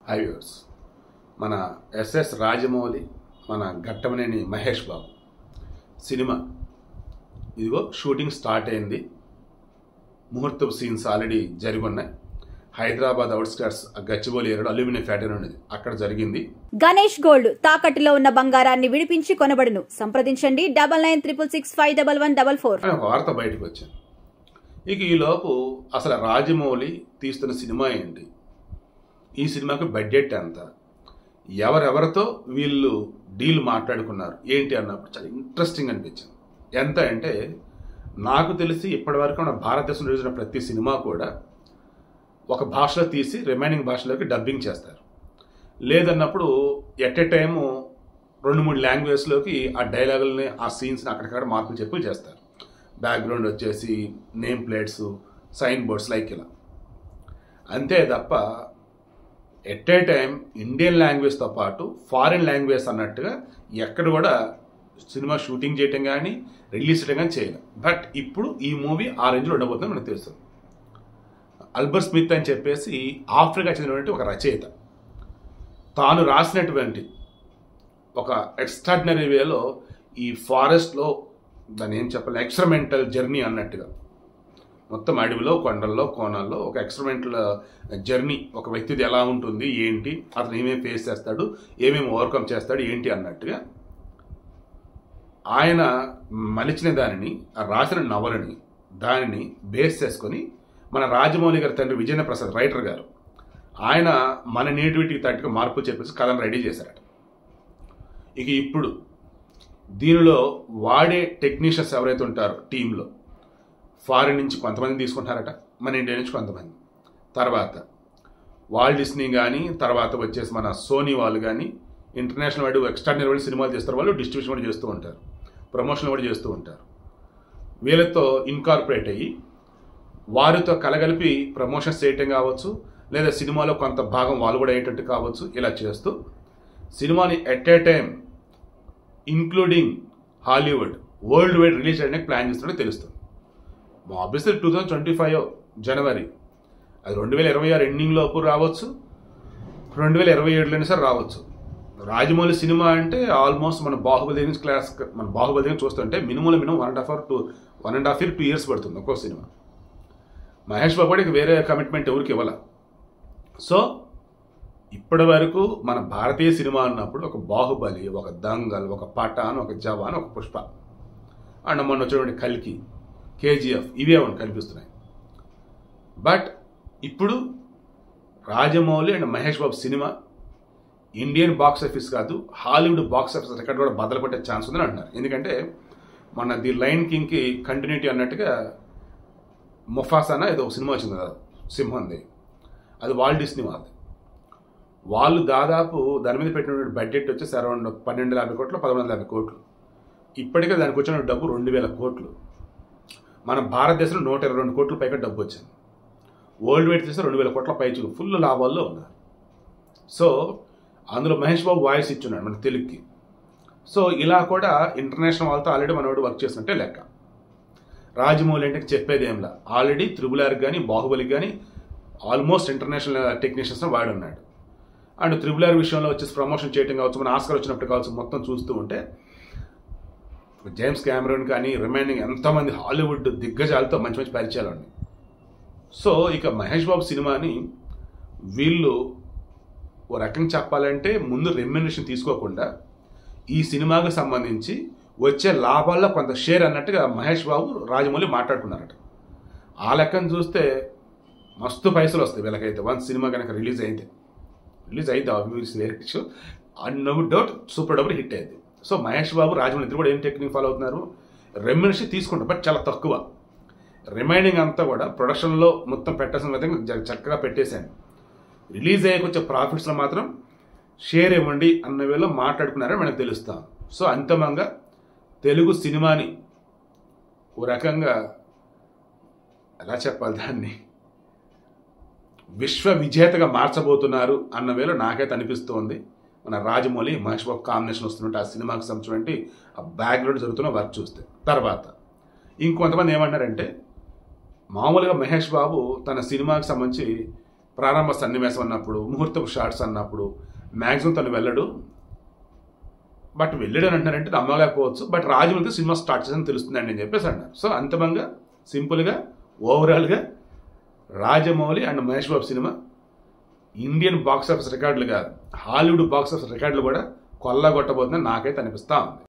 High viewers, మన SS Rajamouli, మన Ghattamaneni Mahesh Babu cinema ఇదిగో షూటింగ్ స్టార్ట్ అయింది. ముహూర్తపు సీన్స్ ఆల్రెడీ జరిగి ఉన్నాయి. హైదరాబాద్ అవుట్స్కర్ట్స్ గచ్చిబౌలి ఏరియాలో అల్యూమినియం ఫ్యాక్టరీ ఉండేది, అక్కడ జరిగింది. గణేష్ గోల్డ్ తాకట్టులో ఉన్న బంగారాన్ని విడిపించి కొనబడును. సంప్రదించండి 9966651144 అని ఒక వార్త బయటకు వచ్చింది. ఇక ఈలోపు అసలు రాజమౌళి తీస్తున్న సినిమా ఏంటి, ఈ సినిమాకి బడ్జెట్ ఎంత, ఎవరెవరితో వీళ్ళు డీల్ మాట్లాడుకున్నారు ఏంటి అన్నప్పుడు చాలా ఇంట్రెస్టింగ్ అనిపించింది. ఎంత అంటే నాకు తెలిసి ఇప్పటివరకు మన భారతదేశంలో చూసిన ప్రతి సినిమా కూడా ఒక భాషలో తీసి రిమైనింగ్ భాషలోకి డబ్బింగ్ చేస్తారు. లేదన్నప్పుడు ఎట్ ఏ టైము 2-3 లాంగ్వేజ్లోకి ఆ డైలాగుల్ని, ఆ సీన్స్ని అక్కడికక్కడ మార్పులు చెప్పి చేస్తారు. బ్యాక్గ్రౌండ్ వచ్చేసి name plates, sign boards like ఇలా. అంతే తప్ప ఎట్ ఏ టైం ఇండియన్ లాంగ్వేజ్తో పాటు ఫారిన్ లాంగ్వేజ్ అన్నట్టుగా ఎక్కడ కూడా సినిమా షూటింగ్ చేయటం కానీ రిలీజ్ చేయడం కానీ చేయలేదు. బట్ ఇప్పుడు ఈ మూవీ ఆ రేంజ్లో ఉండబోతుందని మనకు తెలుసు. అల్బర్ట్ స్మిత్ అని చెప్పేసి ఆఫ్రికా చెందినటువంటి ఒక రచయిత తాను రాసినటువంటి ఒక ఎక్స్ట్రాడినరీ వేలో ఈ ఫారెస్ట్లో దాన్ని ఏం చెప్పాలి, ఎక్స్పెరిమెంటల్ జర్నీ అన్నట్టుగా మొత్తం అడవిలో, కొండల్లో, కోణాల్లో ఒక ఎక్స్పెరిమెంటల్ జర్నీ, ఒక వ్యక్తిది ఎలా ఉంటుంది ఏంటి, అతను ఏమేమి ఫేస్ చేస్తాడు, ఏమేమి ఓవర్కమ్ చేస్తాడు ఏంటి అన్నట్టుగా ఆయన మలిచిన దానిని, రాసిన నవలని దానిని బేస్ చేసుకొని మన రాజమౌళి గారి తండ్రి విజేంద్ర ప్రసాద్ రైటర్ గారు ఆయన మన నేటివిటీకి తగ్గ మార్పులు చెప్పేసి కథను రెడీ చేశారట. ఇక ఇప్పుడు దీనిలో వాడే టెక్నీషియన్స్ ఎవరైతే ఉంటారో టీంలో ఫారిన్ నుంచి కొంతమంది తీసుకుంటారట, మన ఇండియా నుంచి కొంతమంది, తర్వాత వాల్ట్ డిస్నీ కానీ, తర్వాత వచ్చేసి మన సోనీ వాళ్ళు కానీ, ఇంటర్నేషనల్ వాడు ఎక్స్ట్రాడినరీ వాళ్ళు సినిమాలు చేస్తారు, వాళ్ళు డిస్ట్రిబ్యూషన్ కూడా చేస్తూ ఉంటారు, ప్రమోషన్ కూడా చేస్తూ ఉంటారు. వీళ్ళతో ఇన్కార్పొరేట్ అయ్యి వారితో కలగలిపి ప్రమోషన్స్ చేయటం కావచ్చు, లేదా సినిమాలో కొంత భాగం వాళ్ళు కూడా అయ్యేటట్టు కావచ్చు. ఇలా చేస్తూ సినిమాని at a time including Hollywood, world wide release చేయడానికి ప్లాన్ చేస్తున్నట్టు తెలుస్తుంది. ఆబ్వియస్లీ 2025 జనవరి, అది 2026 ఎండింగ్ లోపు రావచ్చు, 2027లోనే సార్ రావచ్చు. రాజమౌళి సినిమా అంటే ఆల్మోస్ట్ మన బాహుబలి నుంచి మన బాహుబలి చూస్తుంటే మినిమం 1.5 year 2 years పడుతుంది ఒక్కో సినిమా. మహేష్ బాబు కూడా వేరే కమిట్మెంట్ ఎవరికి ఇవ్వాల. సో ఇప్పటి వరకు మన భారతీయ సినిమా అన్నప్పుడు ఒక బాహుబలి, ఒక దంగల్, ఒక పఠాన్, ఒక జవాన్, ఒక పుష్ప అండ్ మొన్న వచ్చినటువంటి కల్కి, కేజీఎఫ్, ఇవే కనిపిస్తున్నాయి. బట్ ఇప్పుడు Rajamouli and Mahesh Babu cinema Indian box office కాదు, హాలీవుడ్ బాక్స్ ఆఫీస్ రికార్డ్ కూడా బద్దలు పట్టే ఛాన్స్ ఉందని అంటున్నారు. ఎందుకంటే మన ది లయన్ కింగ్కి కంటిన్యూటీ అన్నట్టుగా ముఫాసానా ఏదో ఒక సినిమా వచ్చింది కదా సింహంది, అది వాల్ట్ డిస్నీ వాళ్ళది. వాళ్ళు దాదాపు దాని మీద పెట్టిన బడ్జెట్ వచ్చేసి అరౌండ్ 1250 కోట్లు, 1150 కోట్లు. ఇప్పటికే దానికి వచ్చిన డబ్బు 2000 కోట్లు. మన భారతదేశంలో 122 కోట్ల పైగా డబ్బు వచ్చింది. వరల్డ్ వైడ్ చేస్తే 2000 కోట్ల పైచి ఫుల్ లాభాల్లో ఉన్నారు. సో అందులో మహేష్ బాబు వాయిస్ ఇచ్చున్నాడు మన తెలుగుకి. సో ఇలా కూడా ఇంటర్నేషనల్ వాళ్ళతో ఆల్రెడీ మనవాడు వర్క్ చేసినట్టే లెక్క. రాజమౌళి అంటే చెప్పేది ఏంలా, ఆల్రెడీ త్రిబుల్ కానీ బాహుబలికి కానీ ఆల్మోస్ట్ ఇంటర్నేషనల్ టెక్నీషియన్స్ వాడు ఉన్నాడు. అండ్ త్రిబుల్ విషయంలో వచ్చేసి ప్రమోషన్ చేయడం కావచ్చు, మన ఆస్కర్ వచ్చినప్పుడు కావచ్చు, మొత్తం చూస్తూ ఉంటే జేమ్స్ కెమెరాన్ కానీ రిమైనింగ్ ఎంతోమంది హాలీవుడ్ దిగ్గజాలతో మంచి మంచి పరిచయాలు ఉన్నాయి. సో ఇక మహేష్ బాబు సినిమాని వీళ్ళు ఓ రకంగా చెప్పాలంటే ముందు రెమ్యునరేషన్ తీసుకోకుండా ఈ సినిమాకి సంబంధించి వచ్చే లాభాల్లో కొంత షేర్ అన్నట్టుగా మహేష్ బాబు రాజమౌళి మాట్లాడుకున్నారట. ఆ లెక్కను చూస్తే మస్తు పైసలు వస్తాయి వీళ్ళకైతే. వన్స్ సినిమా కనుక రిలీజ్ అయితే no doubt super double hit అయింది. సో మహేష్ బాబు, రాజమౌళి ఇద్దరు కూడా ఏం టెక్నిక్ ఫాలో అవుతున్నారు, రెమ్యునరేషన్ తీసుకుంటారు, బట్ చాలా తక్కువ. రిమైనింగ్ అంతా కూడా ప్రొడక్షన్లో మొత్తం పెట్టాల్సిన విధంగా చక్కగా పెట్టేశాను. రిలీజ్ అయ్యాక వచ్చే ప్రాఫిట్స్లో మాత్రం షేర్ ఇవ్వండి అన్న వేలో మాట్లాడుకున్నారని మనకు తెలుస్తాం. సో అంతిమంగా తెలుగు సినిమాని ఓ రకంగా ఎలా చెప్పాలి, దాన్ని విశ్వ విజేతగా మార్చబోతున్నారు అన్న వేలో నాకైతే అనిపిస్తోంది. మన రాజమౌళి మహేష్ బాబు కాంబినేషన్ వస్తున్నట్టు ఆ సినిమాకి సంబంధించినటువంటి ఆ బ్యాక్గ్రౌండ్ జరుగుతున్న వర్క్ చూస్తే. తర్వాత ఇంకొంతమంది ఏమంటారంటే మామూలుగా మహేష్ బాబు తన సినిమాకి సంబంధించి ప్రారంభ సన్నివేశం అన్నప్పుడు, ముహూర్తపు షాట్స్ అన్నప్పుడు మ్యాక్సిమం తను వెళ్ళడు. బట్ వెళ్ళాడు అని అంటున్నారంటే నమ్మలేకపోవచ్చు. బట్ రాజమౌళితో సినిమా స్టార్ట్ చేసిన తెలుస్తుందండి అని చెప్పేసి అన్నారు. సో అంతమంగా సింపుల్గా ఓవరాల్గా Rajamouli and Mahesh Babu cinema Indian box office రికార్డులు కాదు, హాలీవుడ్ బాక్స్ ఆఫీస్ రికార్డులు కూడా కొల్లగొట్టబోతుందని నాకైతే అనిపిస్తా ఉంది.